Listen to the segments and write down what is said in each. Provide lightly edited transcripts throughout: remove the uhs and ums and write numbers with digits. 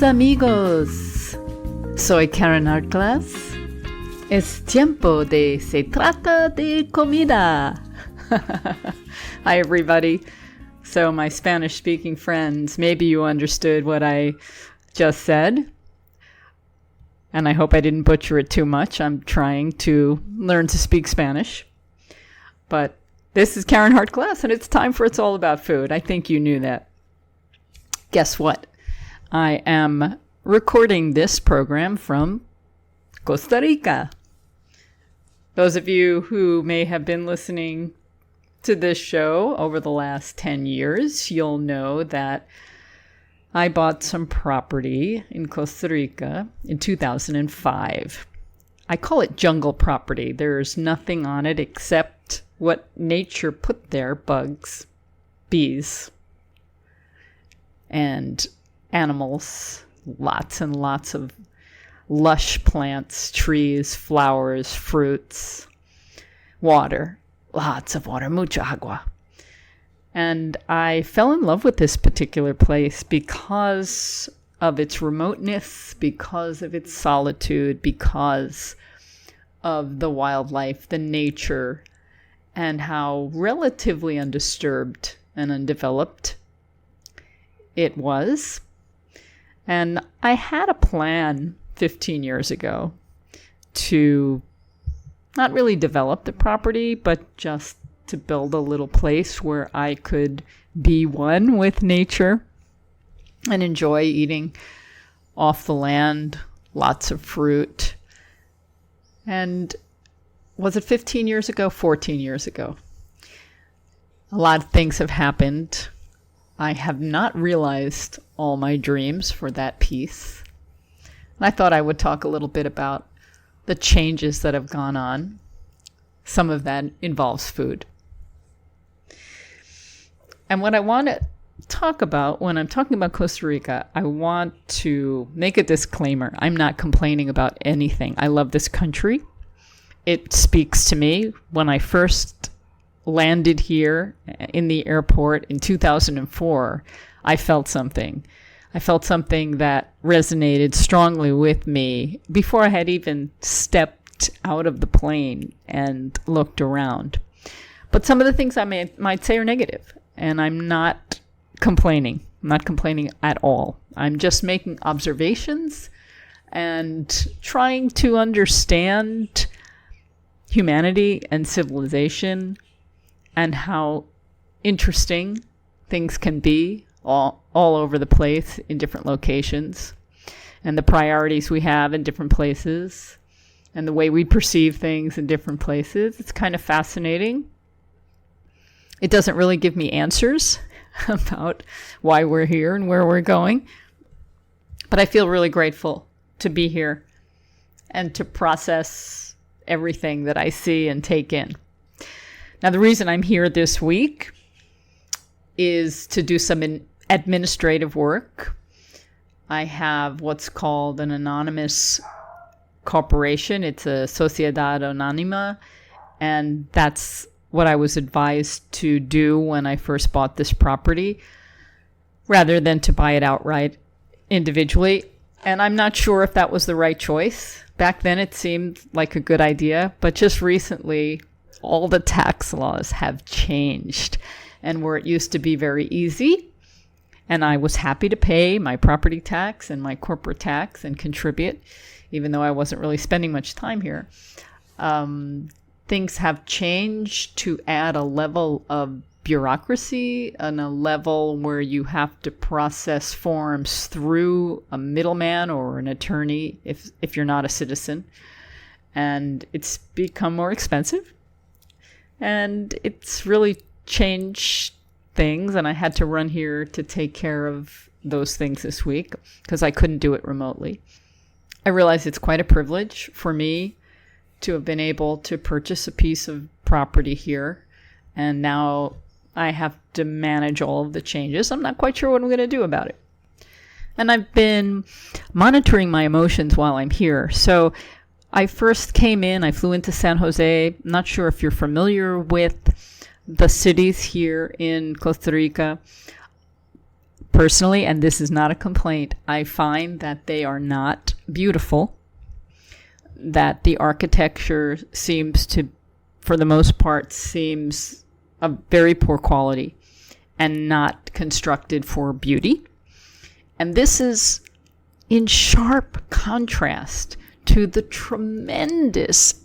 Queridos amigos, soy Karen Hartglass. Es tiempo de Se Trata de Comida. Hi, everybody. So, my Spanish-speaking friends, maybe you understood what I just said. And I hope I didn't butcher it too much. I'm trying to learn to speak Spanish. But this is Karen Hartglass, and it's time for It's All About Food. I think you knew that. Guess what? I am recording this program from Costa Rica. Those of you who may have been listening to this show over the last 10 years, you'll know that I bought some property in Costa Rica in 2005. I call it jungle property. There's nothing on it except what nature put there: bugs, bees, and animals, lots and lots of lush plants, trees, flowers, fruits, water, lots of water, mucha agua. And I fell in love with this particular place because of its remoteness, because of its solitude, because of the wildlife, the nature, and how relatively undisturbed and undeveloped it was. And I had a plan 15 years ago to not really develop the property, but just to build a little place where I could be one with nature and enjoy eating off the land, lots of fruit. And was it 15 years ago? 14 years ago. A lot of things have happened. I have not realized all my dreams for that piece. And I thought I would talk a little bit about the changes that have gone on. Some of that involves food. And what I want to talk about when I'm talking about Costa Rica, I want to make a disclaimer. I'm not complaining about anything. I love this country. It speaks to me. When I first landed here in the airport in 2004, I felt something. I felt something that resonated strongly with me before I had even stepped out of the plane and looked around. But some of the things I might say are negative, and I'm not complaining. I'm not complaining at all. I'm just making observations and trying to understand humanity and civilization and how interesting things can be all over the place in different locations, and the priorities we have in different places, and the way we perceive things in different places. It's kind of fascinating. It doesn't really give me answers about why we're here and where we're going, but I feel really grateful to be here and to process everything that I see and take in. Now, the reason I'm here this week is to do some administrative work. I have what's called an anonymous corporation. It's a Sociedad Anónima, and that's what I was advised to do when I first bought this property, rather than to buy it outright individually. And I'm not sure if that was the right choice. Back then it seemed like a good idea, but just recently all the tax laws have changed, and where it used to be very easy, and I was happy to pay my property tax and my corporate tax and contribute, even though I wasn't really spending much time here. Things have changed to add a level of bureaucracy and a level where you have to process forms through a middleman or an attorney if you're not a citizen. And it's become more expensive. And it's really changed things, and I had to run here to take care of those things this week because I couldn't do it remotely. I realize it's quite a privilege for me to have been able to purchase a piece of property here, and now I have to manage all of the changes. I'm not quite sure what I'm going to do about it. And I've been monitoring my emotions while I'm here. So I first came in, I flew into San Jose. I'm not sure if you're familiar with the cities here in Costa Rica. Personally, and this is not a complaint, I find that they are not beautiful, that the architecture seems to, for the most part, seems of very poor quality and not constructed for beauty. And this is in sharp contrast to the tremendous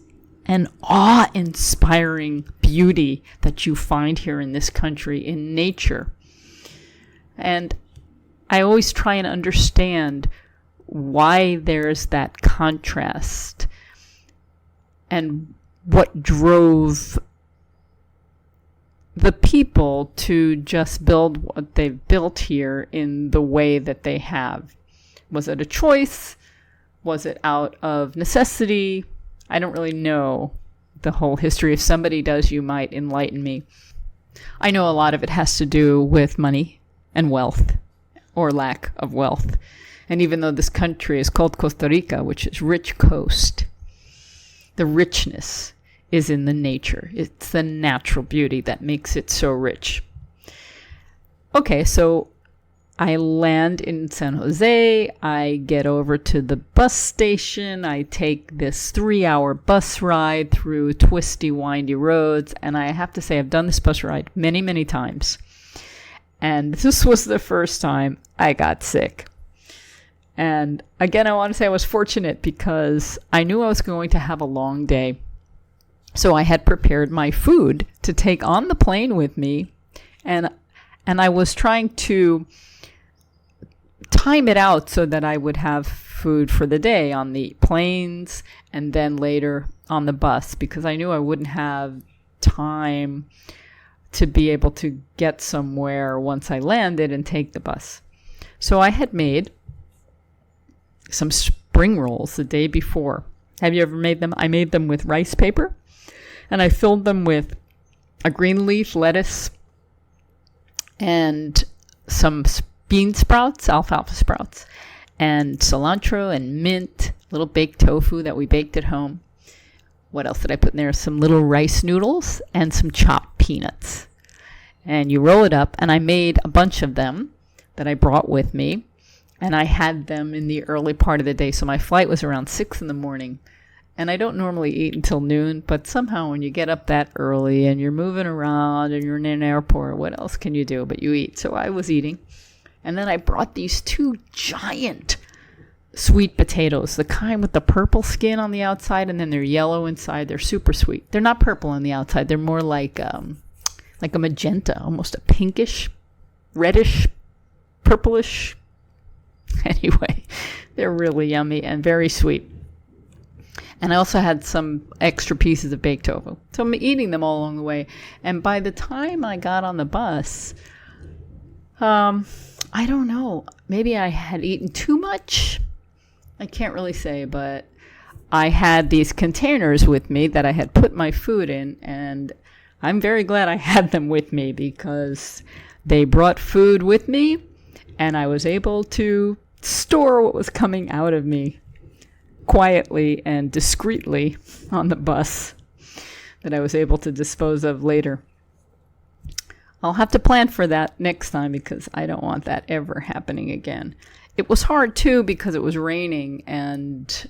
and awe-inspiring beauty that you find here in this country in nature. And I always try and understand why there's that contrast and what drove the people to just build what they've built here in the way that they have. Was it a choice? Was it out of necessity? I don't really know the whole history. If somebody does, you might enlighten me. I know a lot of it has to do with money and wealth, or lack of wealth. And even though this country is called Costa Rica, which is rich coast, the richness is in the nature. It's the natural beauty that makes it so rich. Okay, so I land in San Jose. I get over to the bus station. I take this 3-hour bus ride through twisty, windy roads. And I have to say, I've done this bus ride many, many times. And this was the first time I got sick. And again, I want to say I was fortunate because I knew I was going to have a long day. So I had prepared my food to take on the plane with me. And I was trying to time it out so that I would have food for the day on the planes and then later on the bus, because I knew I wouldn't have time to be able to get somewhere once I landed and take the bus. So I had made some spring rolls the day before. Have you ever made them? I made them with rice paper, and I filled them with a green leaf lettuce and some bean sprouts, alfalfa sprouts, and cilantro and mint, little baked tofu that we baked at home. What else did I put in there? Some little rice noodles and some chopped peanuts. And you roll it up, and I made a bunch of them that I brought with me, and I had them in the early part of the day. So my flight was around 6 in the morning, and I don't normally eat until noon, but somehow when you get up that early and you're moving around and you're in an airport, what else can you do but you eat? So I was eating. And then I brought these 2 giant sweet potatoes, the kind with the purple skin on the outside and then they're yellow inside. They're super sweet. They're not purple on the outside. They're more like a magenta, almost a pinkish, reddish, purplish. Anyway, they're really yummy and very sweet. And I also had some extra pieces of baked tofu. So I'm eating them all along the way. And by the time I got on the bus, I don't know. Maybe I had eaten too much. I can't really say, but I had these containers with me that I had put my food in, and I'm very glad I had them with me because they brought food with me, and I was able to store what was coming out of me quietly and discreetly on the bus that I was able to dispose of later. I'll have to plan for that next time because I don't want that ever happening again. It was hard too because it was raining and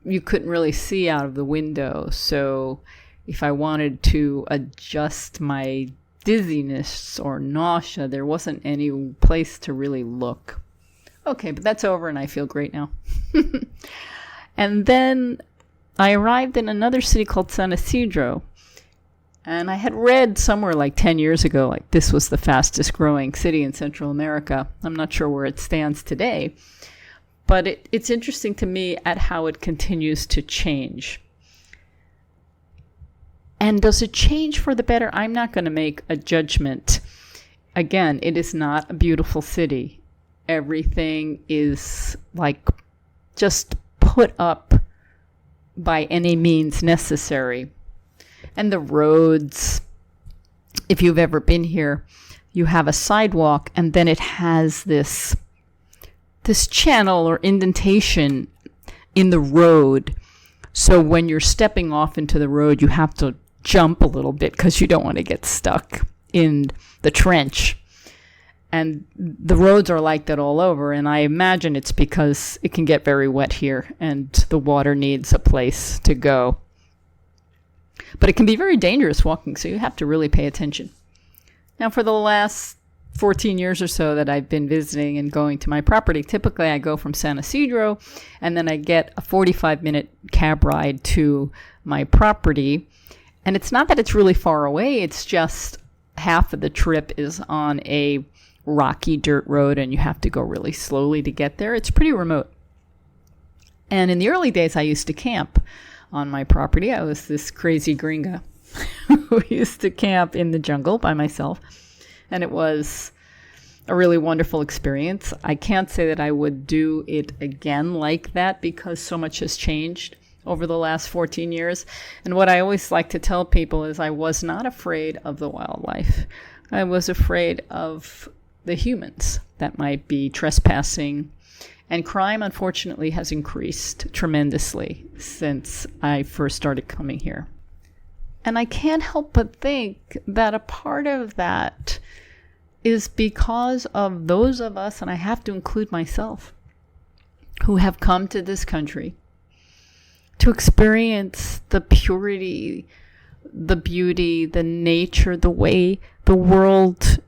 you couldn't really see out of the window. So if I wanted to adjust my dizziness or nausea, there wasn't any place to really look. Okay, but that's over and I feel great now. And then I arrived in another city called San Isidro. And I had read somewhere like 10 years ago, like this was the fastest growing city in Central America. I'm not sure where it stands today, but it's interesting to me at how it continues to change. And does it change for the better? I'm not going to make a judgment. Again, it is not a beautiful city. Everything is like just put up by any means necessary. And the roads, if you've ever been here, you have a sidewalk and then it has this channel or indentation in the road. So when you're stepping off into the road, you have to jump a little bit because you don't want to get stuck in the trench. And the roads are like that all over. And I imagine it's because it can get very wet here and the water needs a place to go. But it can be very dangerous walking, so you have to really pay attention. Now, for the last 14 years or so that I've been visiting and going to my property, typically I go from San Isidro and then I get a 45-minute cab ride to my property. And it's not that it's really far away, it's just half of the trip is on a rocky dirt road and you have to go really slowly to get there. It's pretty remote. And in the early days, I used to camp on my property. I was this crazy gringa who used to camp in the jungle by myself. And it was a really wonderful experience. I can't say that I would do it again like that because so much has changed over the last 14 years. And what I always like to tell people is I was not afraid of the wildlife. I was afraid of the humans that might be trespassing. And crime, unfortunately, has increased tremendously since I first started coming here. And I can't help but think that a part of that is because of those of us, and I have to include myself, who have come to this country to experience the purity, the beauty, the nature, the way the world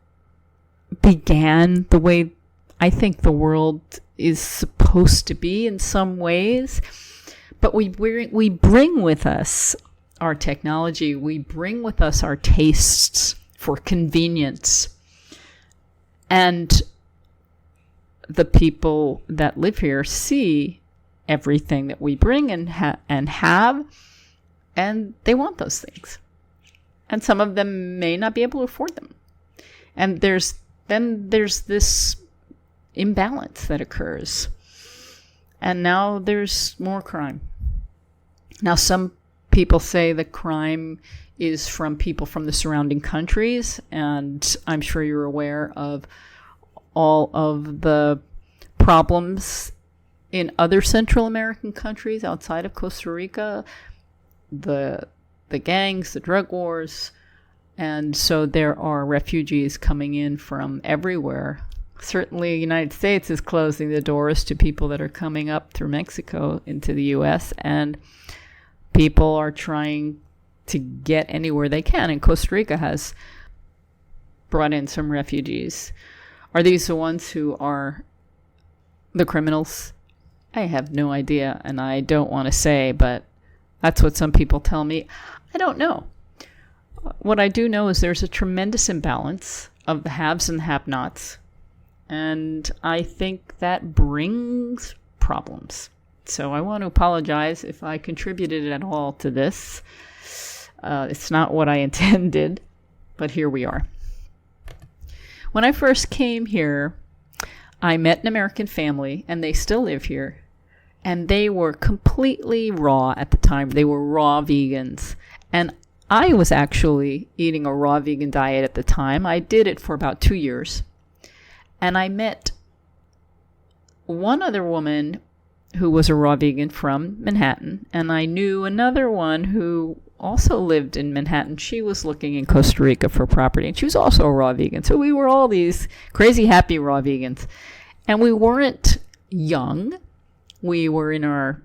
began, the way I think the world is supposed to be in some ways. But we bring with us our technology, we bring with us our tastes for convenience. And the people that live here see everything that we bring and have, and they want those things. And some of them may not be able to afford them. And there's this imbalance that occurs. And now there's more crime. Now, some people say the crime is from people from the surrounding countries, and I'm sure you're aware of all of the problems in other Central American countries outside of Costa Rica, the gangs, the drug wars, and so there are refugees coming in from everywhere. Certainly, the United States is closing the doors to people that are coming up through Mexico into the U.S., and people are trying to get anywhere they can. And Costa Rica has brought in some refugees. Are these the ones who are the criminals? I have no idea, and I don't want to say, but that's what some people tell me. I don't know. What I do know is there's a tremendous imbalance of the haves and have-nots, and I think that brings problems. So I want to apologize if I contributed at all to this. It's not what I intended, but here we are. When I first came here, I met an American family, and they still live here, and they were completely raw at the time. They were raw vegans, and I was actually eating a raw vegan diet at the time. I did it for about 2 years, and I met one other woman who was a raw vegan from Manhattan, and I knew another one who also lived in Manhattan. She was looking in Costa Rica for property, and she was also a raw vegan. So we were all these crazy happy raw vegans, and we weren't young. We were in our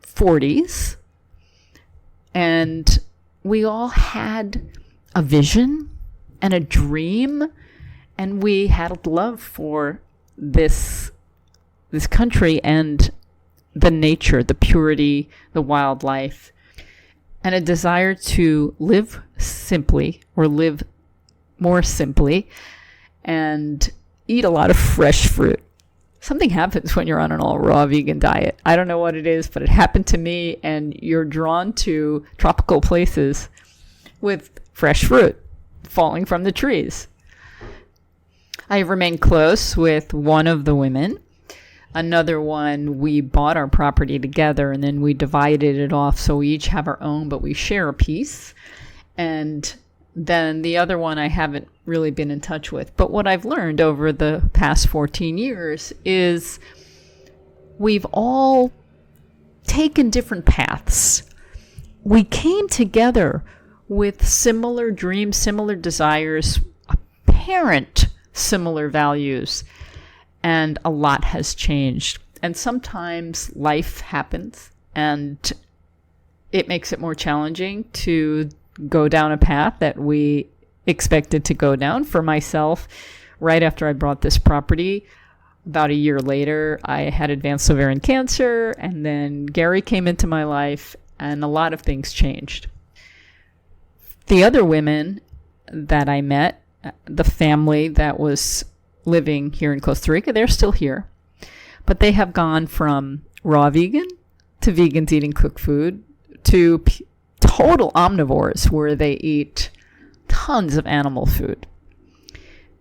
40s, and we all had a vision and a dream, and we had a love for this country and the nature, the purity, the wildlife, and a desire to live simply or live more simply and eat a lot of fresh fruit. Something happens when you're on an all raw vegan diet. I don't know what it is, but it happened to me, and you're drawn to tropical places with fresh fruit falling from the trees. I remained close with one of the women. Another one, we bought our property together, and then we divided it off so we each have our own, but we share a piece. And then the other one I haven't really been in touch with. But what I've learned over the past 14 years is we've all taken different paths. We came together with similar dreams, similar desires, apparent similar values, and a lot has changed. And sometimes life happens and it makes it more challenging to go down a path that we expected to go down. For myself, right after I bought this property, about a year later, I had advanced ovarian cancer, and then Gary came into my life, and a lot of things changed. The other women that I met, the family that was living here in Costa Rica, they're still here, but they have gone from raw vegan to vegans eating cooked food to total omnivores where they eat tons of animal food.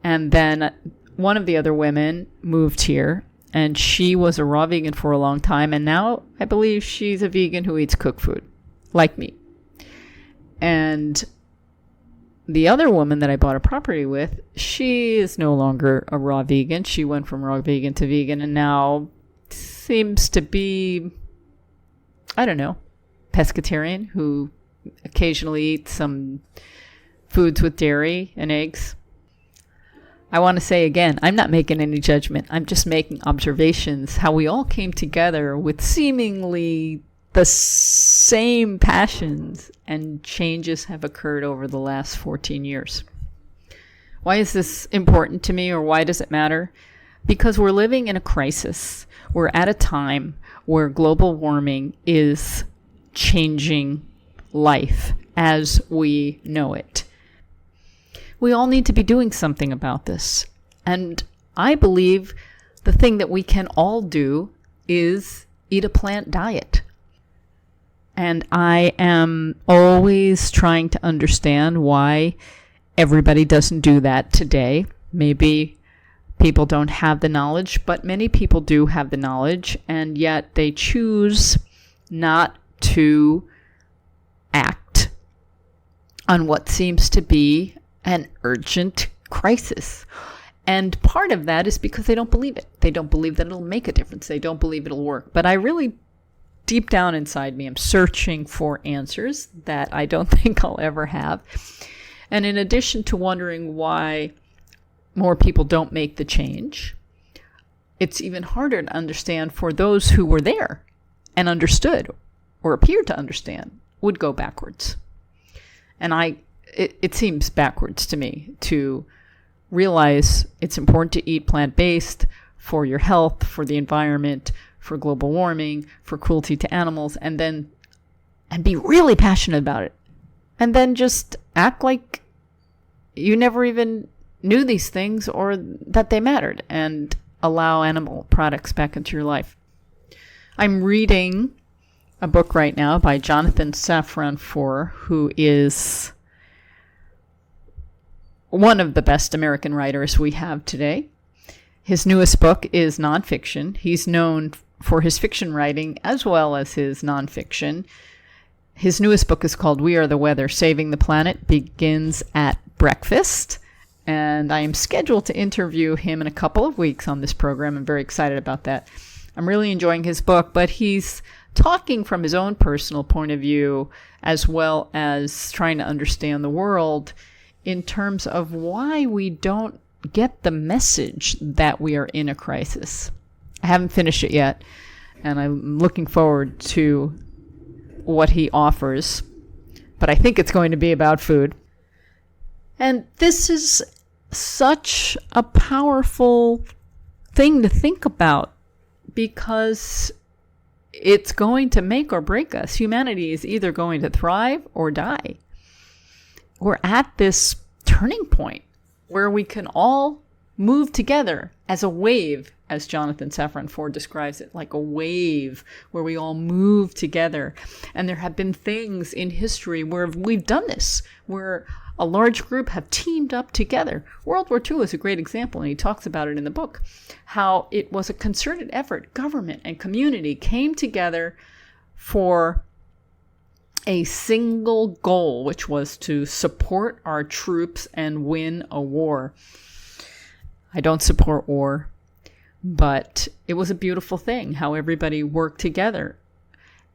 And then one of the other women moved here, and she was a raw vegan for a long time, and now I believe she's a vegan who eats cooked food, like me. And the other woman that I bought a property with, she is no longer a raw vegan. She went from raw vegan to vegan and now seems to be, I don't know, pescatarian, who occasionally eats some foods with dairy and eggs. I want to say again, I'm not making any judgment. I'm just making observations how we all came together with seemingly the same passions, and changes have occurred over the last 14 years. Why is this important to me, or why does it matter? Because we're living in a crisis. We're at a time where global warming is changing life as we know it. We all need to be doing something about this. And I believe the thing that we can all do is eat a plant diet. And I am always trying to understand why everybody doesn't do that today. Maybe people don't have the knowledge, but many people do have the knowledge, and yet they choose not to act on what seems to be an urgent crisis. And part of that is because they don't believe it. They don't believe that it'll make a difference. They don't believe it'll work. But I really, deep down inside me, I'm searching for answers that I don't think I'll ever have. And in addition to wondering why more people don't make the change, it's even harder to understand for those who were there and understood or appeared to understand would go backwards. And it seems backwards to me to realize it's important to eat plant-based for your health, for the environment, for global warming, for cruelty to animals, and be really passionate about it. And then just act like you never even knew these things or that they mattered, and allow animal products back into your life. I'm reading a book right now by Jonathan Safran Foer, who is one of the best American writers we have today. His newest book is nonfiction. He's known for his fiction writing as well as his nonfiction. His newest book is called We Are the Weather, Saving the Planet Begins at Breakfast. And I am scheduled to interview him in a couple of weeks on this program. I'm very excited about that. I'm really enjoying his book, but he's talking from his own personal point of view as well as trying to understand the world in terms of why we don't get the message that we are in a crisis. I haven't finished it yet, and I'm looking forward to what he offers, but I think it's going to be about food. And this is such a powerful thing to think about because it's going to make or break us. Humanity is either going to thrive or die. We're at this turning point where we can all move together as a wave, as Jonathan Safran Foer describes it, like a wave where we all move together. And there have been things in history where we've done this, where a large group have teamed up together. World War II is a great example, and he talks about it in the book, how it was a concerted effort. Government and community came together for a single goal, which was to support our troops and win a war. I don't support war, but it was a beautiful thing how everybody worked together.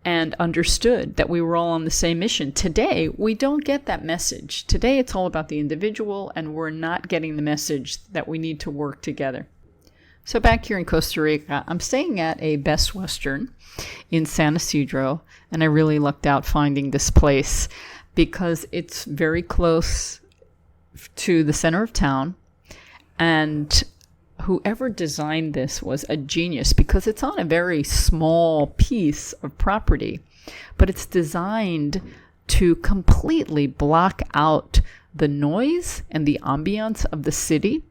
and understood that we were all on the same mission. Today, we don't get that message. Today, it's all about the individual, and we're not getting the message that we need to work together. So back here in Costa Rica, I'm staying at a Best Western in San Isidro, and I really lucked out finding this place because it's very close to the center of town, and whoever designed this was a genius because it's on a very small piece of property, but it's designed to completely block out the noise and the ambiance of the city.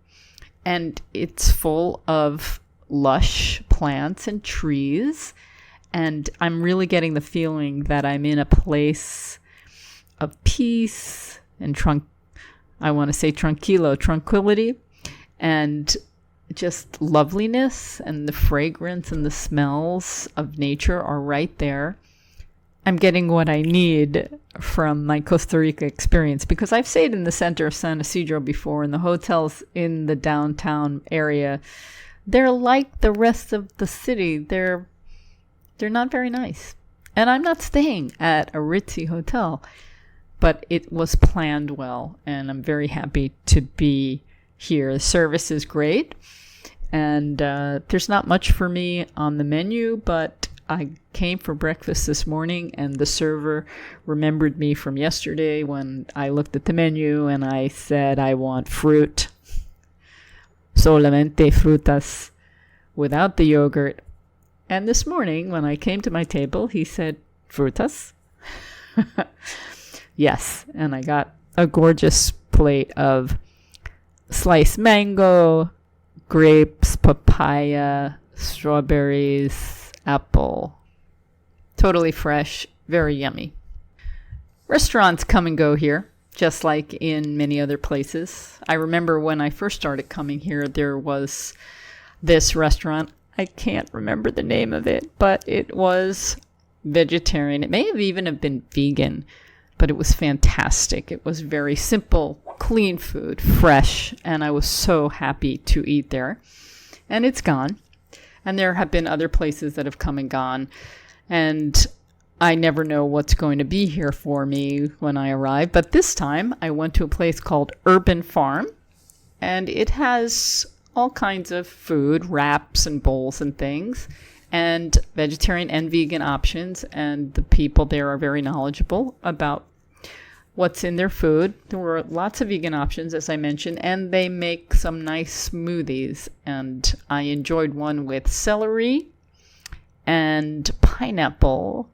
And it's full of lush plants and trees. And I'm really getting the feeling that I'm in a place of peace and tranquility, and just loveliness, and the fragrance and the smells of nature are right there. I'm getting what I need from my Costa Rica experience because I've stayed in the center of San Isidro before, and the hotels in the downtown area, they're like the rest of the city. They're not very nice. And I'm not staying at a ritzy hotel, but it was planned well, and I'm very happy to be here. The service is great, and there's not much for me on the menu, but I came for breakfast this morning, and the server remembered me from yesterday when I looked at the menu and I said I want fruit, solamente frutas, without the yogurt. And this morning when I came to my table, he said, frutas? Yes, and I got a gorgeous plate of sliced mango, grapes, papaya, strawberries, apple. Totally fresh, very yummy. Restaurants come and go here, just like in many other places. I remember when I first started coming here, there was this restaurant. I can't remember the name of it, but it was vegetarian. It may have even have been vegan, but it was fantastic. It was very simple, clean food, fresh, and I was so happy to eat there. And it's gone. And there have been other places that have come and gone, and I never know what's going to be here for me when I arrive. But this time I went to a place called Urban Farm, and it has all kinds of food, wraps and bowls and things, and vegetarian and vegan options, and the people there are very knowledgeable about what's in their food. There were lots of vegan options, as I mentioned, and they make some nice smoothies, and I enjoyed one with celery and pineapple.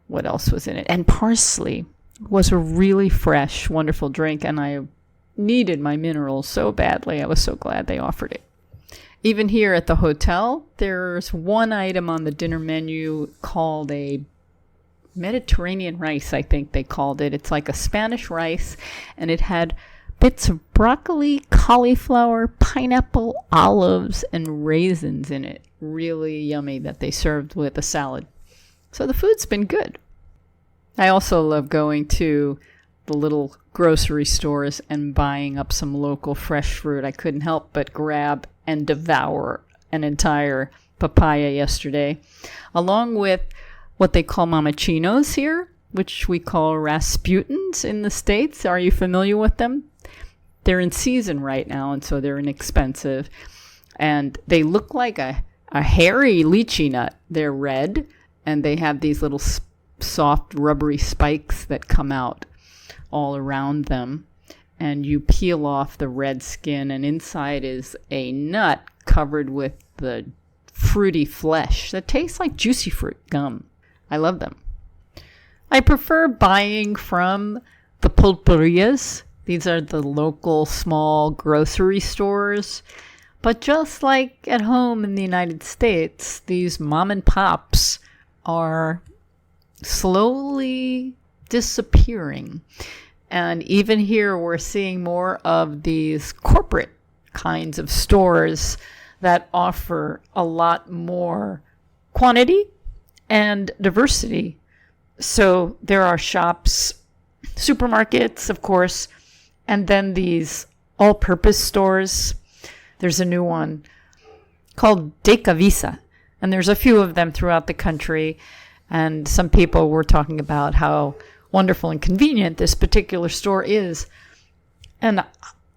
What else was in it? And parsley. It was a really fresh, wonderful drink, and I needed my minerals so badly. I was so glad they offered it. Even here at the hotel, there's one item on the dinner menu called a Mediterranean rice, I think they called it. It's like a Spanish rice, and it had bits of broccoli, cauliflower, pineapple, olives, and raisins in it. Really yummy that they served with a salad. So the food's been good. I also love going to the little grocery stores and buying up some local fresh fruit. I couldn't help but grab and devour an entire papaya yesterday, along with what they call mamachinos here, which we call Rasputins in the States. Are you familiar with them? They're in season right now, and so they're inexpensive. And they look like a hairy lychee nut. They're red, and they have these little soft, rubbery spikes that come out all around them. And you peel off the red skin, and inside is a nut covered with the fruity flesh that tastes like juicy fruit gum. I love them. I prefer buying from the pulperias. These are the local small grocery stores. But just like at home in the United States, these mom and pops are slowly disappearing. And even here, we're seeing more of these corporate kinds of stores that offer a lot more quantity and diversity. So there are shops, supermarkets, of course, and then these all-purpose stores. There's a new one called Teeccino, and there's a few of them throughout the country. And some people were talking about how wonderful and convenient this particular store is. And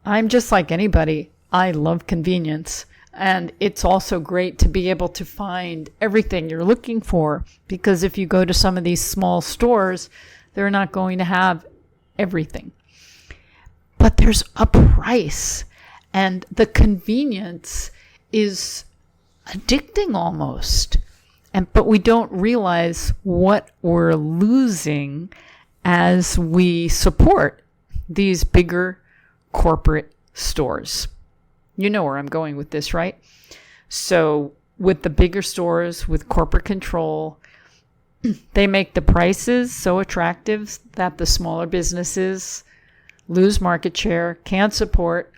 I'm just like anybody. I love convenience. And it's also great to be able to find everything you're looking for, because if you go to some of these small stores, they're not going to have everything. But there's a price, and the convenience is addicting almost. But we don't realize what we're losing as we support these bigger corporate stores. You know where I'm going with this, right? So with the bigger stores, with corporate control, they make the prices so attractive that the smaller businesses lose market share, can't support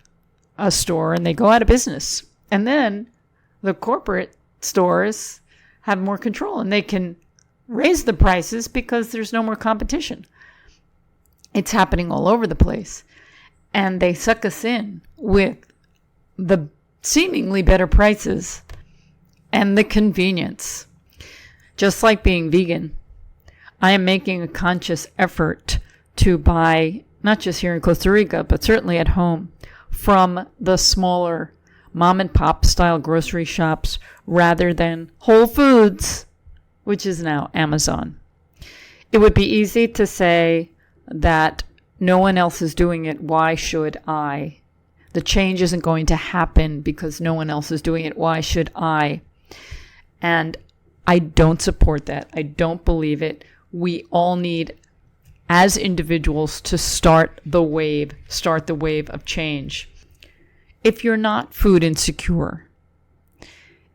a store, and they go out of business. And then the corporate stores have more control, and they can raise the prices because there's no more competition. It's happening all over the place. And they suck us in with the seemingly better prices and the convenience. Just like being vegan, I am making a conscious effort to buy, not just here in Costa Rica, but certainly at home, from the smaller mom and pop style grocery shops rather than Whole Foods, which is now Amazon. It would be easy to say that no one else is doing it. Why should I? The change isn't going to happen because no one else is doing it. Why should I? And I don't support that. I don't believe it. We all need, as individuals, to start the wave of change. If you're not food insecure,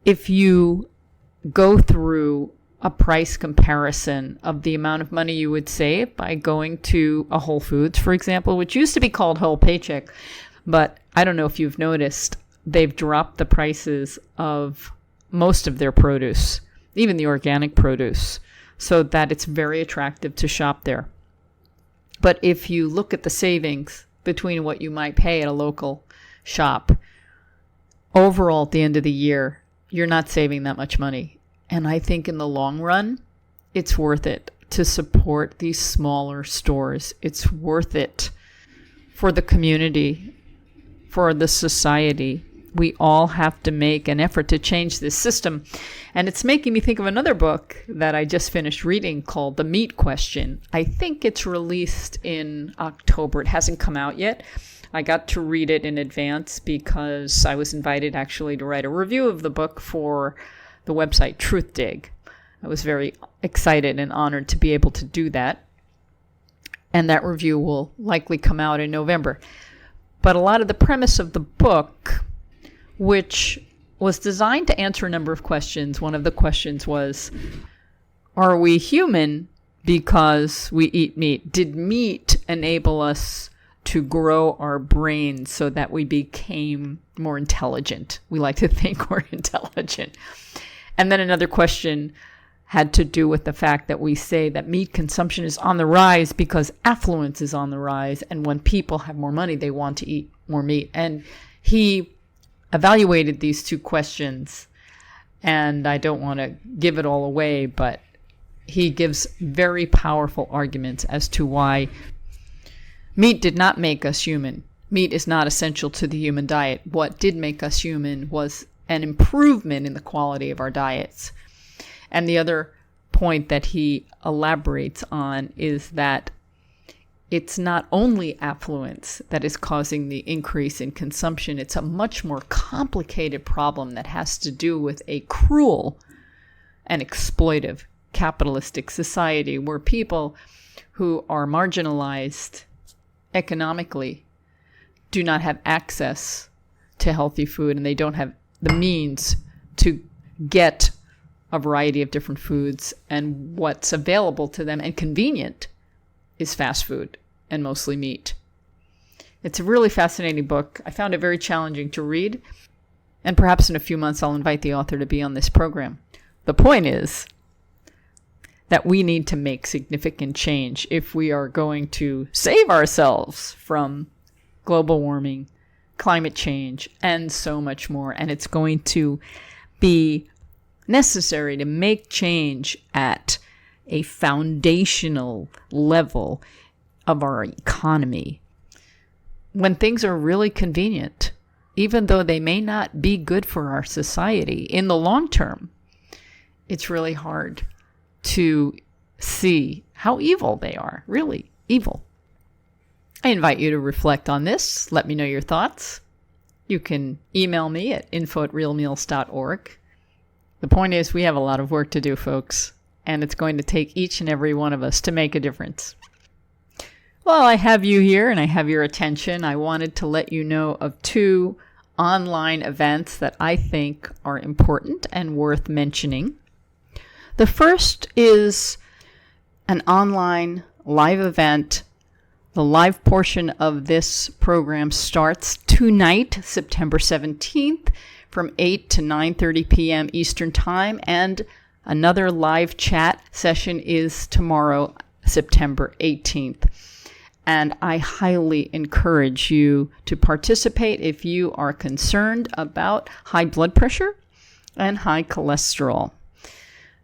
if you go through a price comparison of the amount of money you would save by going to a Whole Foods, for example, which used to be called Whole Paycheck, but I don't know if you've noticed, they've dropped the prices of most of their produce, even the organic produce, so that it's very attractive to shop there. But if you look at the savings between what you might pay at a local shop, overall at the end of the year, you're not saving that much money. And I think in the long run, it's worth it to support these smaller stores. It's worth it for the community, for the society. We all have to make an effort to change this system. And it's making me think of another book that I just finished reading called The Meat Question. I think it's released in October. It hasn't come out yet. I got to read it in advance because I was invited actually to write a review of the book for the website Truth Dig. I was very excited and honored to be able to do that. And that review will likely come out in November. But a lot of the premise of the book, which was designed to answer a number of questions. One of the questions was, are we human because we eat meat? Did meat enable us to grow our brains so that we became more intelligent? We like to think we're intelligent. And then another question had to do with the fact that we say that meat consumption is on the rise because affluence is on the rise. And when people have more money, they want to eat more meat. And he evaluated these two questions, and I don't want to give it all away, but he gives very powerful arguments as to why meat did not make us human. Meat is not essential to the human diet. What did make us human was an improvement in the quality of our diets. And the other point that he elaborates on is that it's not only affluence that is causing the increase in consumption. It's a much more complicated problem that has to do with a cruel and exploitive capitalistic society where people who are marginalized economically do not have access to healthy food, and they don't have the means to get a variety of different foods, and what's available to them and convenient is fast food and mostly meat. It's a really fascinating book. I found it very challenging to read, and perhaps in a few months I'll invite the author to be on this program. The point is that we need to make significant change if we are going to save ourselves from global warming, climate change, and so much more. And it's going to be necessary to make change at a foundational level of our economy. When things are really convenient, even though they may not be good for our society in the long term, it's really hard to see how evil they are, really evil. I invite you to reflect on this. Let me know your thoughts. You can email me at info@realmeals.org. The point is, we have a lot of work to do, folks, and it's going to take each and every one of us to make a difference. Well, I have you here and I have your attention. I wanted to let you know of 2 online events that I think are important and worth mentioning. The first is an online live event. The live portion of this program starts tonight, September 17th, from 8 to 9:30 p.m. Eastern Time, and another live chat session is tomorrow, September 18th. And I highly encourage you to participate if you are concerned about high blood pressure and high cholesterol.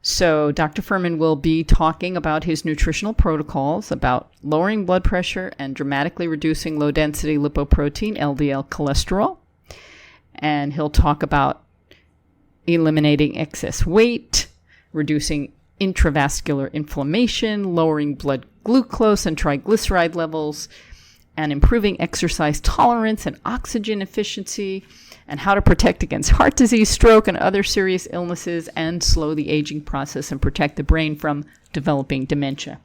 So Dr. Fuhrman will be talking about his nutritional protocols, about lowering blood pressure and dramatically reducing low-density lipoprotein, LDL cholesterol. And he'll talk about eliminating excess weight, reducing intravascular inflammation, lowering blood glucose and triglyceride levels, and improving exercise tolerance and oxygen efficiency, and how to protect against heart disease, stroke, and other serious illnesses, and slow the aging process and protect the brain from developing dementia.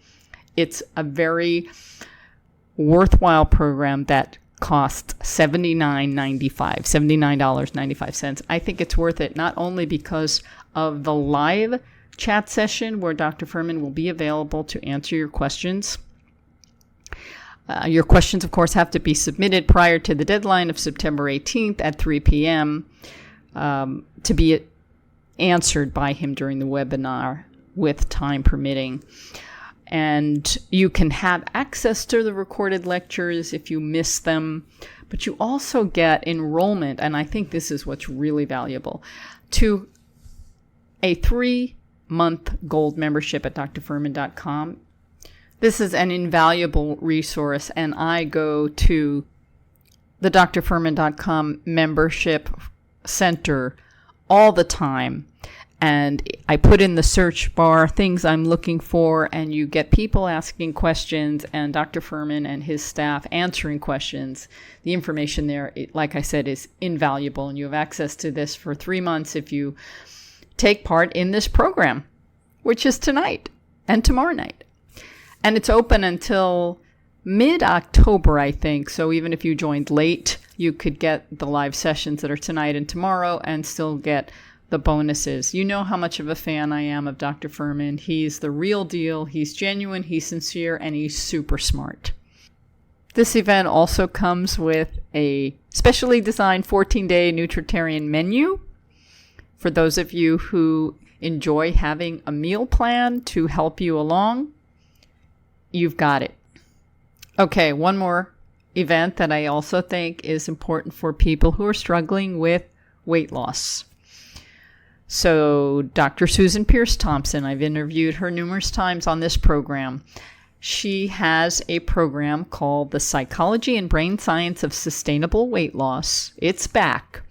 It's a very worthwhile program that costs $79.95. I think it's worth it, not only because of the live chat session where Dr. Fuhrman will be available to answer your questions. Your questions, of course, have to be submitted prior to the deadline of September 18th at 3 p.m. To be answered by him during the webinar with time permitting. And you can have access to the recorded lectures if you miss them, but you also get enrollment, and I think this is what's really valuable, to a 3-month gold membership at drfuhrman.com. This is an invaluable resource, and I go to the drfuhrman.com membership center all the time, and I put in the search bar things I'm looking for, and you get people asking questions and Dr. Fuhrman and his staff answering questions. The information there, like I said, is invaluable, and you have access to this for 3 months if you take part in this program, which is tonight and tomorrow night. And it's open until mid-October, I think. So even if you joined late, you could get the live sessions that are tonight and tomorrow and still get the bonuses. You know how much of a fan I am of Dr. Fuhrman. He's the real deal. He's genuine, he's sincere, and he's super smart. This event also comes with a specially designed 14-day nutritarian menu for those of you who enjoy having a meal plan to help you along. You've got it. Okay, one more event that I also think is important for people who are struggling with weight loss. So Dr. Susan Pierce Thompson, I've interviewed her numerous times on this program. She has a program called The Psychology and Brain Science of Sustainable Weight Loss. It's back.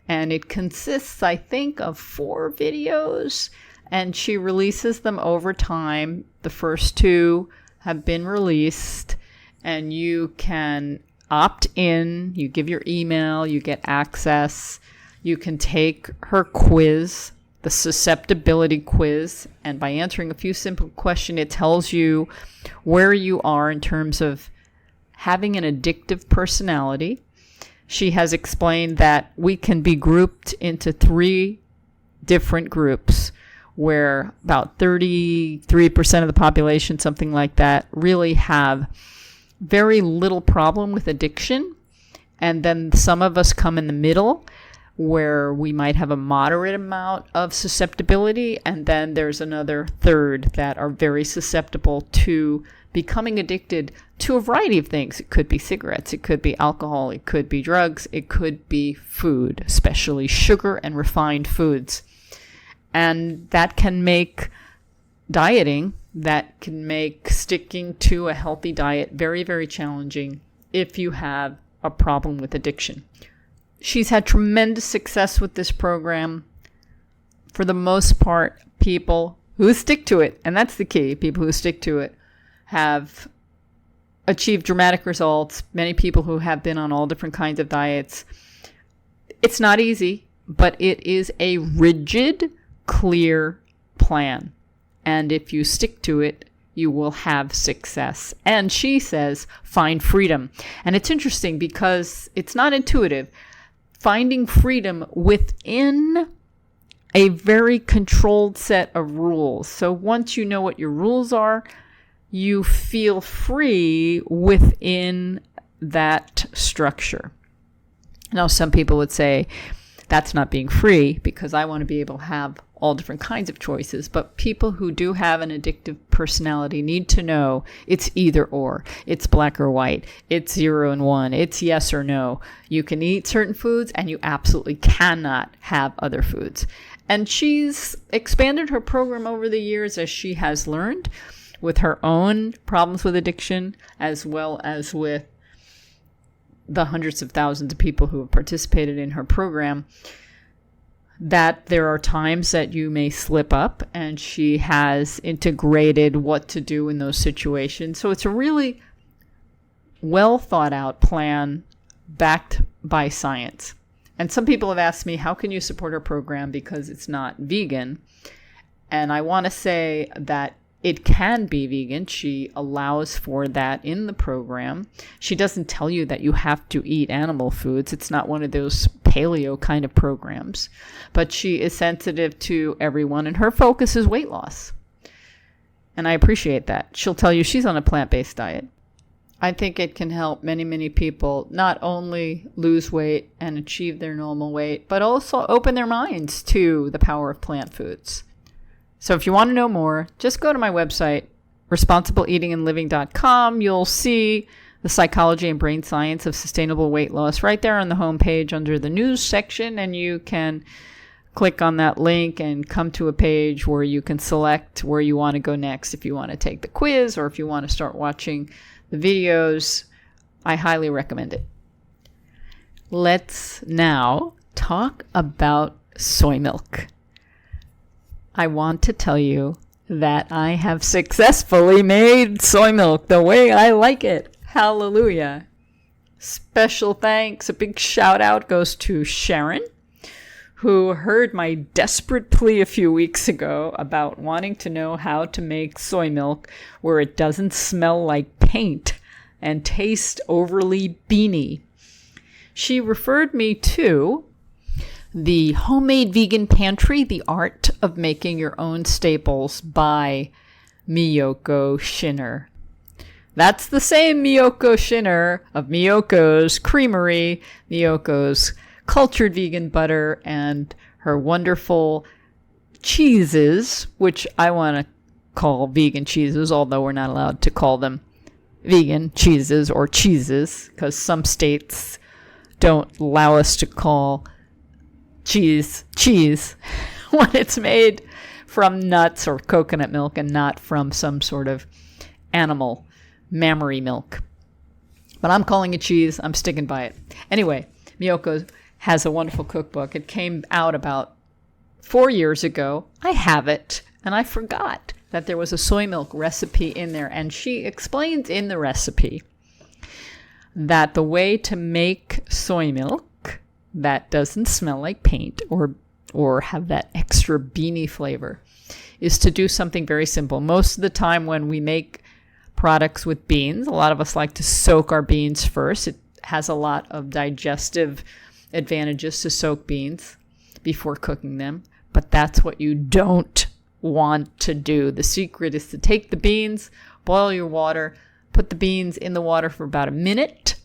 And it consists, I think, of 4 videos, and she releases them over time. The first 2 have been released, and you can opt in. You give your email, you get access. You can take her quiz, the susceptibility quiz, and by answering a few simple questions, it tells you where you are in terms of having an addictive personality. She has explained that we can be grouped into 3 different groups, where about 33% of the population, something like that, really have very little problem with addiction. And then some of us come in the middle, where we might have a moderate amount of susceptibility. And then there's another third that are very susceptible to becoming addicted to a variety of things. It could be cigarettes, it could be alcohol, it could be drugs, it could be food, especially sugar and refined foods. And that can make dieting that can make sticking to a healthy diet very, very challenging if you have a problem with addiction. She's had tremendous success with this program. For the most part, people who stick to it, and that's the key, people who stick to it, have achieved dramatic results. Many people who have been on all different kinds of diets. It's not easy, but it is a rigid, clear plan. And if you stick to it, you will have success. And she says, find freedom. And it's interesting because it's not intuitive. Finding freedom within a very controlled set of rules. So once you know what your rules are, you feel free within that structure. Now, some people would say, that's not being free because I want to be able to have all different kinds of choices. But people who do have an addictive personality need to know it's either or. It's black or white. It's 0 and 1. It's yes or no. You can eat certain foods and you absolutely cannot have other foods. And she's expanded her program over the years as she has learned with her own problems with addiction, as well as with the hundreds of thousands of people who have participated in her program, that there are times that you may slip up, and she has integrated what to do in those situations. So it's a really well thought out plan backed by science. And some people have asked me, how can you support her program because it's not vegan? And I want to say that it can be vegan. She allows for that in the program. She doesn't tell you that you have to eat animal foods. It's not one of those paleo kind of programs. But she is sensitive to everyone, and her focus is weight loss. And I appreciate that. She'll tell you she's on a plant-based diet. I think it can help many, many people not only lose weight and achieve their normal weight, but also open their minds to the power of plant foods. So if you want to know more, just go to my website, responsibleeatingandliving.com. You'll see the psychology and brain science of sustainable weight loss right there on the homepage under the news section. And you can click on that link and come to a page where you can select where you want to go next. If you want to take the quiz or if you want to start watching the videos, I highly recommend it. Let's now talk about soy milk. I want to tell you that I have successfully made soy milk the way I like it. Hallelujah. Special thanks, a big shout out goes to Sharon, who heard my desperate plea a few weeks ago about wanting to know how to make soy milk where it doesn't smell like paint and taste overly beany. She referred me to the Homemade Vegan Pantry, The Art of Making Your Own Staples by Miyoko Shinner. That's the same Miyoko Shinner of Miyoko's Creamery, Miyoko's cultured vegan butter, and her wonderful cheeses, which I want to call vegan cheeses, although we're not allowed to call them vegan cheeses or cheeses, because some states don't allow us to call cheese when it's made from nuts or coconut milk and not from some sort of animal mammary milk. But I'm calling it cheese. I'm sticking by it. Anyway, Miyoko has a wonderful cookbook. It came out about 4 years ago. I have it, and I forgot that there was a soy milk recipe in there. And she explains in the recipe that the way to make soy milk that doesn't smell like paint or have that extra beany flavor is to do something very simple. Most of the time when we make products with beans, a lot of us like to soak our beans first. It has a lot of digestive advantages to soak beans before cooking them, but that's what you don't want to do. The secret is to take the beans, boil your water, put the beans in the water for about a minute,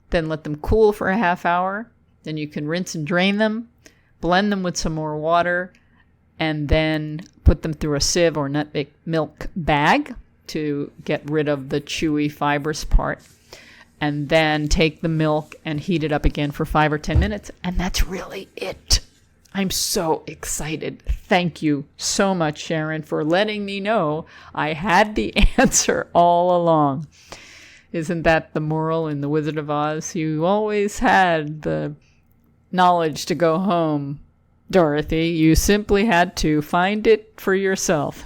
then let them cool for a half hour. Then you can rinse and drain them, blend them with some more water, and then put them through a sieve or nut milk bag to get rid of the chewy fibrous part. And then take the milk and heat it up again for 5 or 10 minutes. And that's really it. I'm so excited. Thank you so much, Sharon, for letting me know I had the answer all along. Isn't that the moral in The Wizard of Oz? You always had the knowledge to go home, Dorothy. You simply had to find it for yourself.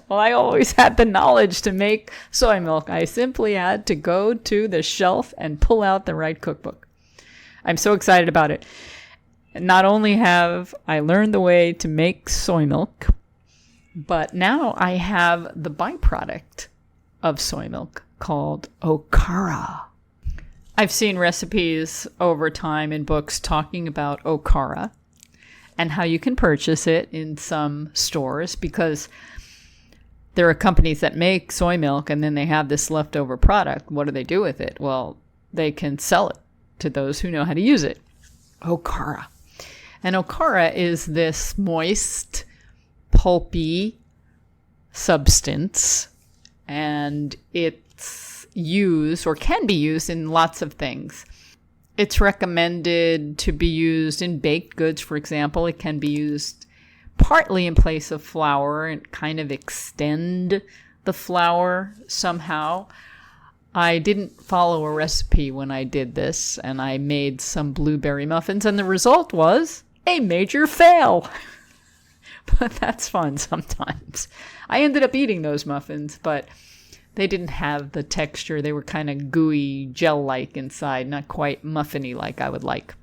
Well, I always had the knowledge to make soy milk. I simply had to go to the shelf and pull out the right cookbook. I'm so excited about it. Not only have I learned the way to make soy milk, but now I have the byproduct of soy milk called okara. I've seen recipes over time in books talking about okara and how you can purchase it in some stores, because there are companies that make soy milk and then they have this leftover product. What do they do with it? Well, they can sell it to those who know how to use it. Okara. And okara is this moist, pulpy substance, and it's used or can be used in lots of things. It's recommended to be used in baked goods, for example. It can be used partly in place of flour and kind of extend the flour somehow. I didn't follow a recipe when I did this, and I made some blueberry muffins, and the result was a major fail. But that's fun sometimes. I ended up eating those muffins, but they didn't have the texture. They were kind of gooey, gel-like inside, not quite muffiny like I would like.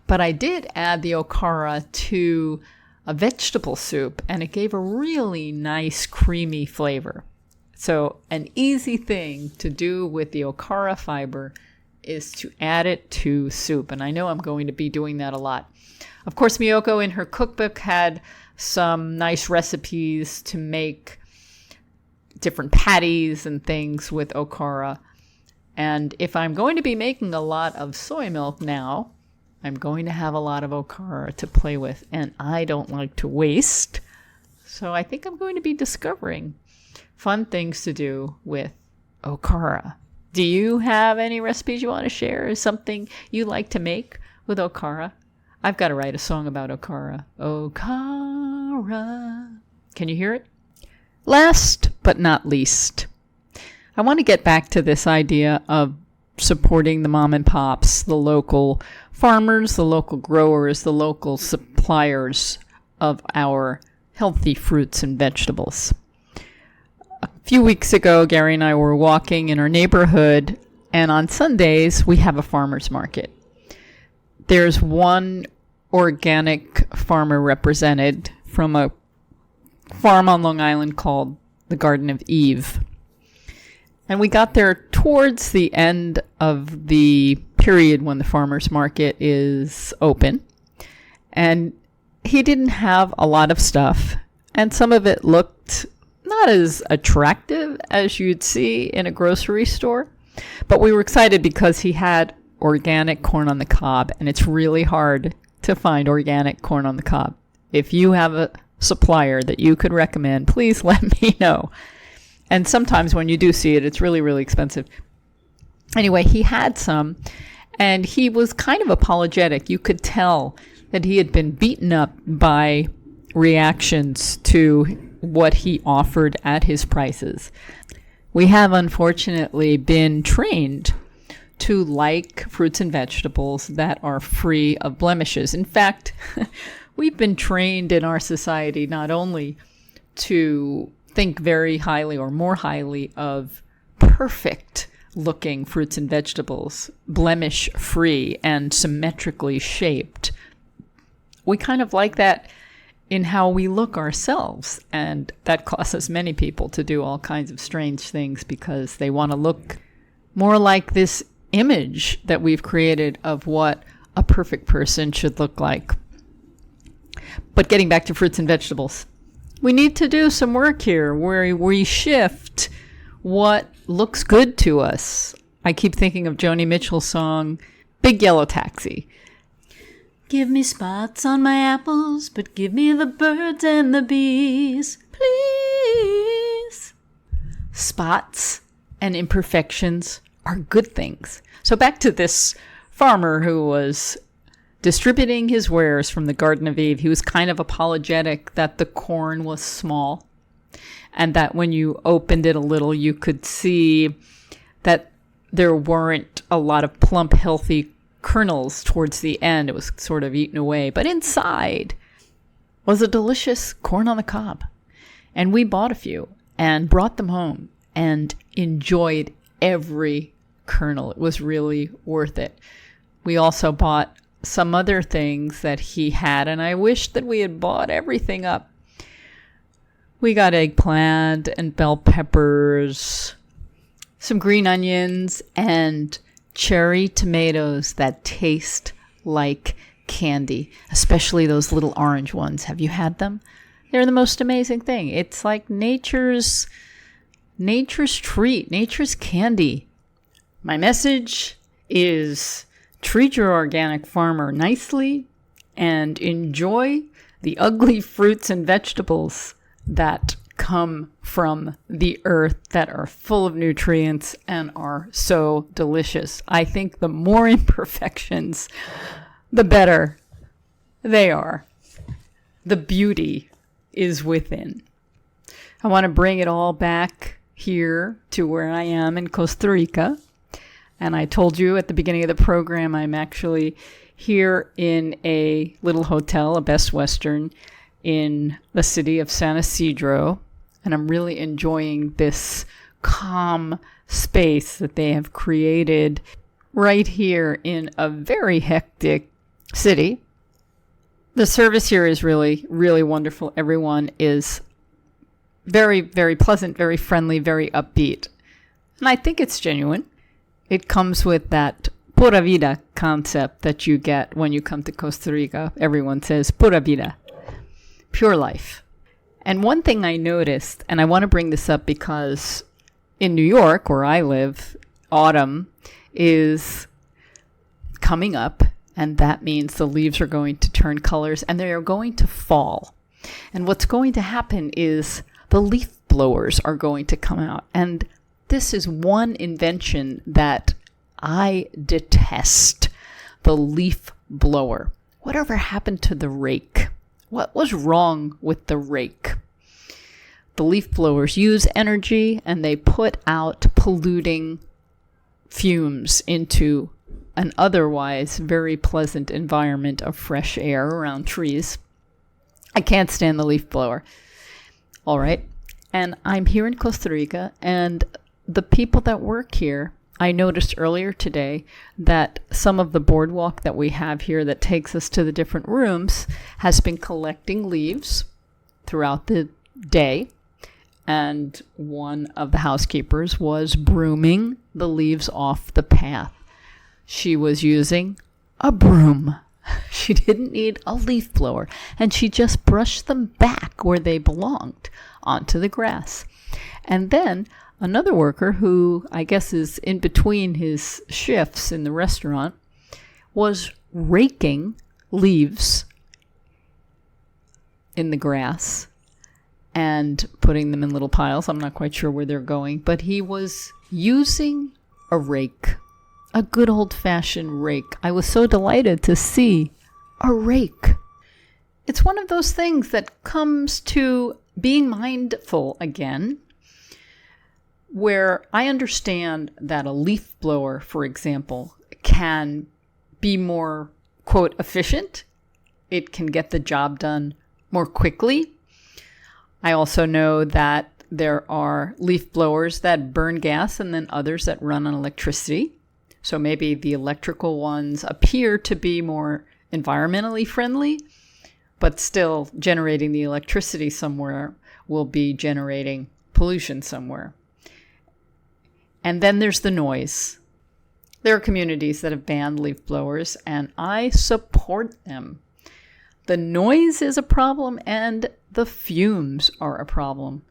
But I did add the okara to a vegetable soup, and it gave a really nice creamy flavor. So an easy thing to do with the okara fiber is to add it to soup. And I know I'm going to be doing that a lot. Of course, Miyoko in her cookbook had some nice recipes to make different patties and things with okara. And if I'm going to be making a lot of soy milk now, I'm going to have a lot of okara to play with. And I don't like to waste. So I think I'm going to be discovering fun things to do with okara. Do you have any recipes you want to share? Is something you like to make with okara? I've got to write a song about okara. Okara. Can you hear it? Last but not least, I want to get back to this idea of supporting the mom and pops, the local farmers, the local growers, the local suppliers of our healthy fruits and vegetables. A few weeks ago, Gary and I were walking in our neighborhood, and on Sundays, we have a farmer's market. There's one organic farmer represented from a farm on Long Island called the Garden of Eve. And we got there towards the end of the period when the farmer's market is open. And he didn't have a lot of stuff, and some of it looked not as attractive as you'd see in a grocery store. But we were excited because he had organic corn on the cob, and it's really hard to find organic corn on the cob. If you have a supplier that you could recommend, please let me know. And sometimes when you do see it, it's really, really expensive. Anyway, he had some, and he was kind of apologetic. You could tell that he had been beaten up by reactions to what he offered at his prices. We have unfortunately been trained to like fruits and vegetables that are free of blemishes. In fact, we've been trained in our society not only to think very highly or more highly of perfect looking fruits and vegetables, blemish free and symmetrically shaped. We kind of like that in how we look ourselves, and that causes many people to do all kinds of strange things because they want to look more like this image that we've created of what a perfect person should look like. But getting back to fruits and vegetables, we need to do some work here where we shift what looks good to us. I keep thinking of Joni Mitchell's song, Big Yellow Taxi. Give me spots on my apples, but give me the birds and the bees, please. Spots and imperfections are good things. So back to this farmer who was distributing his wares from the Garden of Eve, he was kind of apologetic that the corn was small and that when you opened it a little, you could see that there weren't a lot of plump, healthy kernels towards the end. It was sort of eaten away. But inside was a delicious corn on the cob. And we bought a few and brought them home and enjoyed every kernel. It was really worth it. We also bought some other things that he had, and I wish that we had bought everything up. We got eggplant and bell peppers, some green onions, and cherry tomatoes that taste like candy, especially those little orange ones. Have you had them? They're the most amazing thing. It's like nature's treat, nature's candy. My message is treat your organic farmer nicely and enjoy the ugly fruits and vegetables that come from the earth that are full of nutrients and are so delicious. I think the more imperfections, the better they are. The beauty is within. I want to bring it all back here to where I am in Costa Rica. And I told you at the beginning of the program, I'm actually here in a little hotel, a Best Western, in the city of San Isidro. And I'm really enjoying this calm space that they have created right here in a very hectic city. The service here is really, really wonderful. Everyone is very, very pleasant, very friendly, very upbeat. And I think it's genuine. It comes with that pura vida concept that you get when you come to Costa Rica. Everyone says pura vida, pure life. And one thing I noticed, and I want to bring this up because in New York, where I live, autumn is coming up, and that means the leaves are going to turn colors and they are going to fall. And what's going to happen is the leaf blowers are going to come out. And this is one invention that I detest, the leaf blower. Whatever happened to the rake? What was wrong with the rake? The leaf blowers use energy and they put out polluting fumes into an otherwise very pleasant environment of fresh air around trees. I can't stand the leaf blower. All right. And I'm here in Costa Rica, and the people that work here, I noticed earlier today that some of the boardwalk that we have here that takes us to the different rooms has been collecting leaves throughout the day. And one of the housekeepers was brooming the leaves off the path. She was using a broom. She didn't need a leaf blower. And she just brushed them back where they belonged, onto the grass. And then another worker who I guess is in between his shifts in the restaurant was raking leaves in the grass and putting them in little piles. I'm not quite sure where they're going, but he was using a rake, a good old-fashioned rake. I was so delighted to see a rake. It's one of those things that comes to being mindful again, where I understand that a leaf blower, for example, can be more, quote, efficient. It can get the job done more quickly. I also know that there are leaf blowers that burn gas and then others that run on electricity. So maybe the electrical ones appear to be more environmentally friendly, but still generating the electricity somewhere will be generating pollution somewhere. And then there's the noise. There are communities that have banned leaf blowers, and I support them. The noise is a problem, and the fumes are a problem.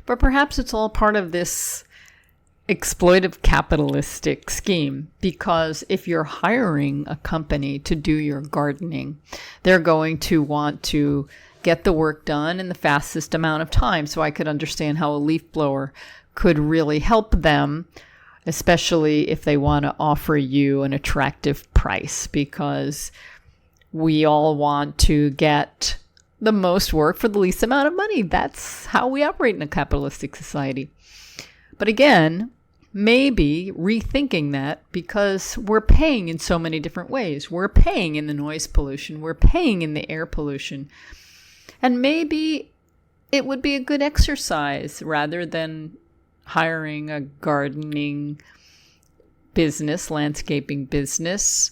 But perhaps it's all part of this exploitive capitalistic scheme, because if you're hiring a company to do your gardening, they're going to want to get the work done in the fastest amount of time. So I could understand how a leaf blower could really help them, especially if they want to offer you an attractive price, because We all want to get the most work for the least amount of money. That's how we operate in a capitalistic society. But again, maybe rethinking that, because we're paying in so many different ways. We're paying in the noise pollution. We're paying in the air pollution. And maybe it would be a good exercise, rather than hiring a gardening business, landscaping business.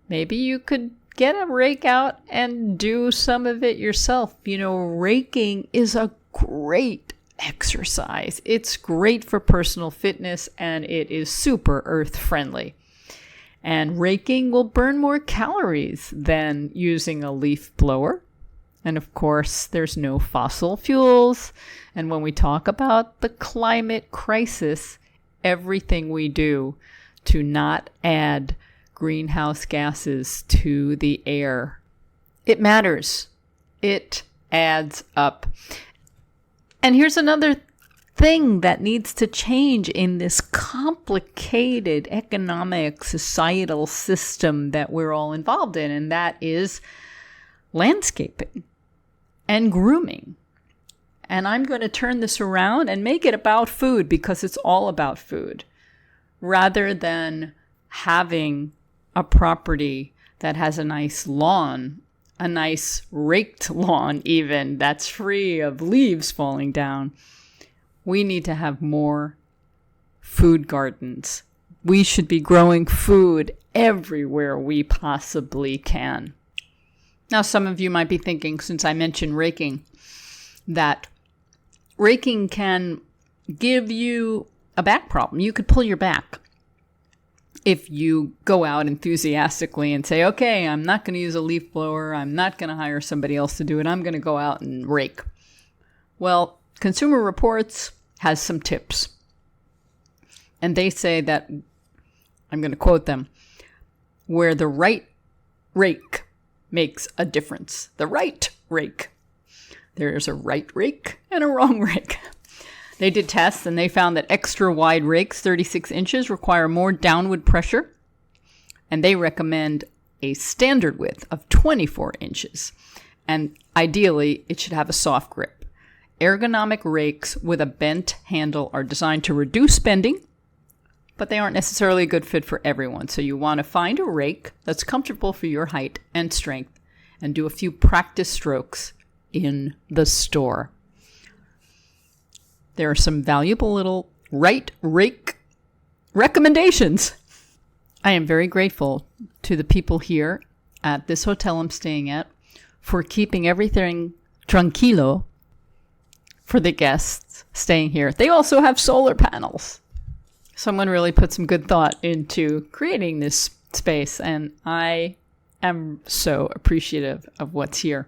Maybe you could get a rake out and do some of it yourself. You know, raking is a great exercise. It's great for personal fitness, and it is super earth friendly. And raking will burn more calories than using a leaf blower. And of course, there's no fossil fuels. And when we talk about the climate crisis, everything we do to not add greenhouse gases to the air, it matters. It adds up. And here's another thing that needs to change in this complicated economic, societal system that we're all involved in, and that is landscaping and grooming. And I'm going to turn this around and make it about food, because it's all about food, rather than having a property that has a nice lawn, a nice raked lawn even, that's free of leaves falling down. We need to have more food gardens. We should be growing food everywhere we possibly can. Now, some of you might be thinking, since I mentioned raking, that raking can give you a back problem. You could pull your back if you go out enthusiastically and say, okay, I'm not going to use a leaf blower. I'm not going to hire somebody else to do it. I'm going to go out and rake. Well, Consumer Reports has some tips. And they say that, I'm going to quote them, where the right rake makes a difference. The right rake. There's a right rake and a wrong rake. They did tests, and they found that extra wide rakes, 36 inches, require more downward pressure. And they recommend a standard width of 24 inches. And ideally, it should have a soft grip. Ergonomic rakes with a bent handle are designed to reduce bending, but they aren't necessarily a good fit for everyone. So you want to find a rake that's comfortable for your height and strength, and do a few practice strokes in the store. There are some valuable little right rake recommendations. I am very grateful to the people here at this hotel I'm staying at for keeping everything tranquilo for the guests staying here. They also have solar panels. Someone really put some good thought into creating this space, and I am so appreciative of what's here.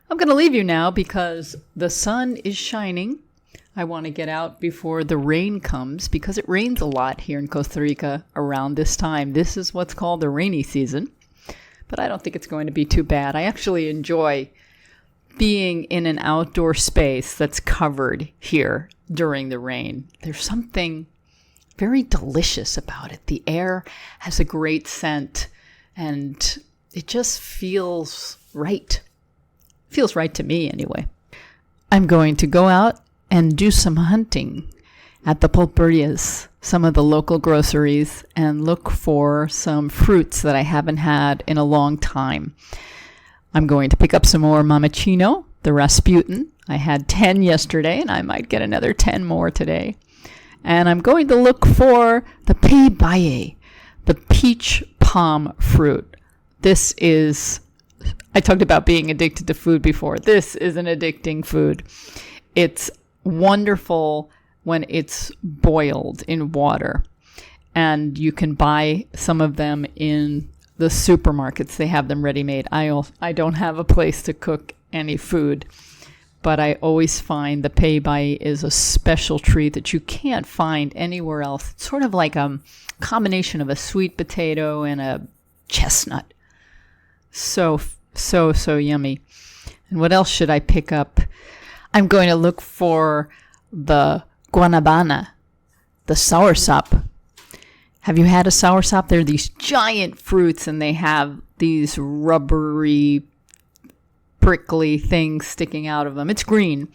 I'm going to leave you now because the sun is shining. I want to get out before the rain comes, because it rains a lot here in Costa Rica around this time. This is what's called the rainy season, but I don't think it's going to be too bad. I actually enjoy being in an outdoor space that's covered here during the rain. There's something very delicious about it. The air has a great scent, and it just feels right. Feels right to me anyway. I'm going to go out and do some hunting at the pulperias, some of the local groceries, and look for some fruits that I haven't had in a long time. I'm going to pick up some more mamachino, the Rasputin. I had 10 yesterday, and I might get another 10 more today. And I'm going to look for the peibaye, the peach palm fruit. This is, I talked about being addicted to food before. This is an addicting food. It's wonderful when it's boiled in water, and you can buy some of them in the supermarkets. They have them ready made. I don't have a place to cook any food, but I always find the peibaye is a special treat that you can't find anywhere else. It's sort of like a combination of a sweet potato and a chestnut. So yummy. And what else should I pick up? I'm going to look for the guanabana, the soursop. Have you had a soursop? They're these giant fruits and they have these rubbery, prickly things sticking out of them. It's green.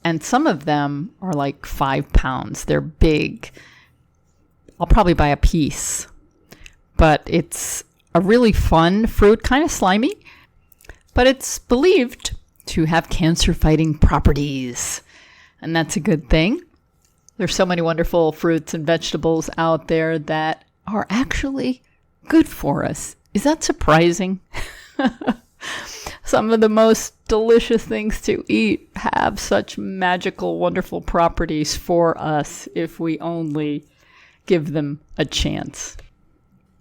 And some of them are like 5 pounds. They're big. I'll probably buy a piece. But it's a really fun fruit, kind of slimy. But it's believed to have cancer-fighting properties. And that's a good thing. There's so many wonderful fruits and vegetables out there that are actually good for us. Is that surprising? Some of the most delicious things to eat have such magical, wonderful properties for us if we only give them a chance.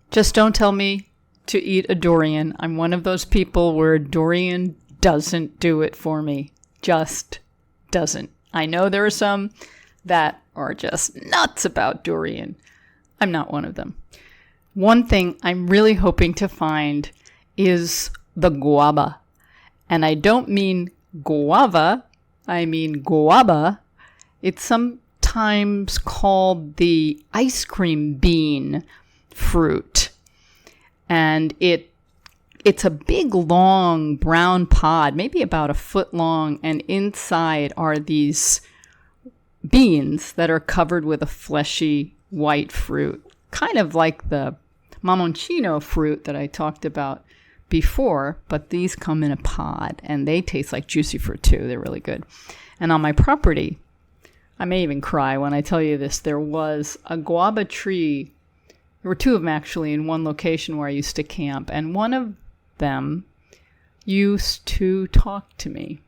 Just don't tell me to eat a durian. I'm one of those people where durian doesn't do it for me. Just doesn't. I know there are some that are just nuts about durian. I'm not one of them. One thing I'm really hoping to find is the guava. And I don't mean guava, I mean guava. It's sometimes called the ice cream bean fruit. And it's a big, long brown pod, maybe about a foot long, and inside are these beans that are covered with a fleshy white fruit, kind of like the mamoncino fruit that I talked about before, but these come in a pod and they taste like juicy fruit too. They're really good. And on my property, I may even cry when I tell you this, there was a guava tree. There were 2 of them actually in one location where I used to camp, and one of them used to talk to me.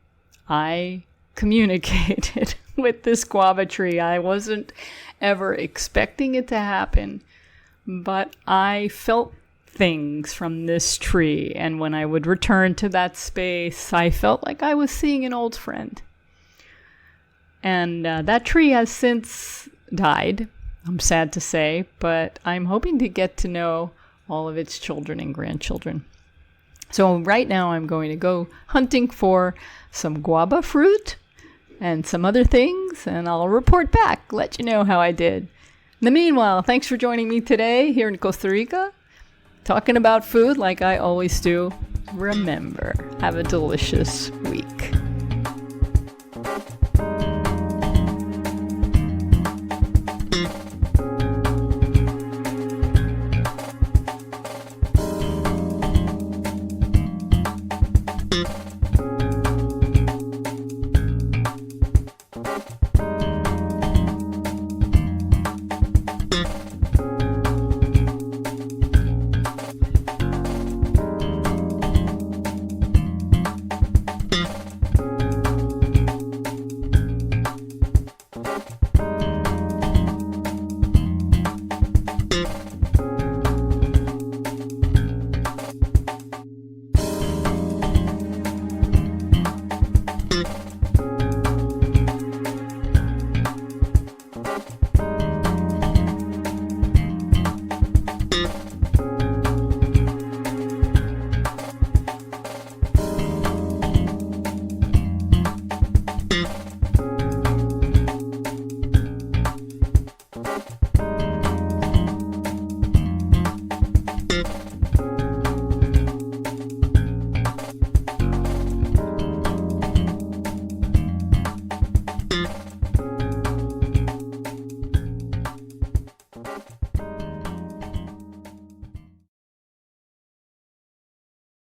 I communicated with this guava tree. I wasn't ever expecting it to happen, but I felt things from this tree, and when I would return to that space, I felt like I was seeing an old friend. And that tree has since died, I'm sad to say, but I'm hoping to get to know all of its children and grandchildren. So right now I'm going to go hunting for some guava fruit and some other things, and I'll report back, let you know how I did. In the meanwhile, thanks for joining me today here in Costa Rica, talking about food like I always do. Remember, have a delicious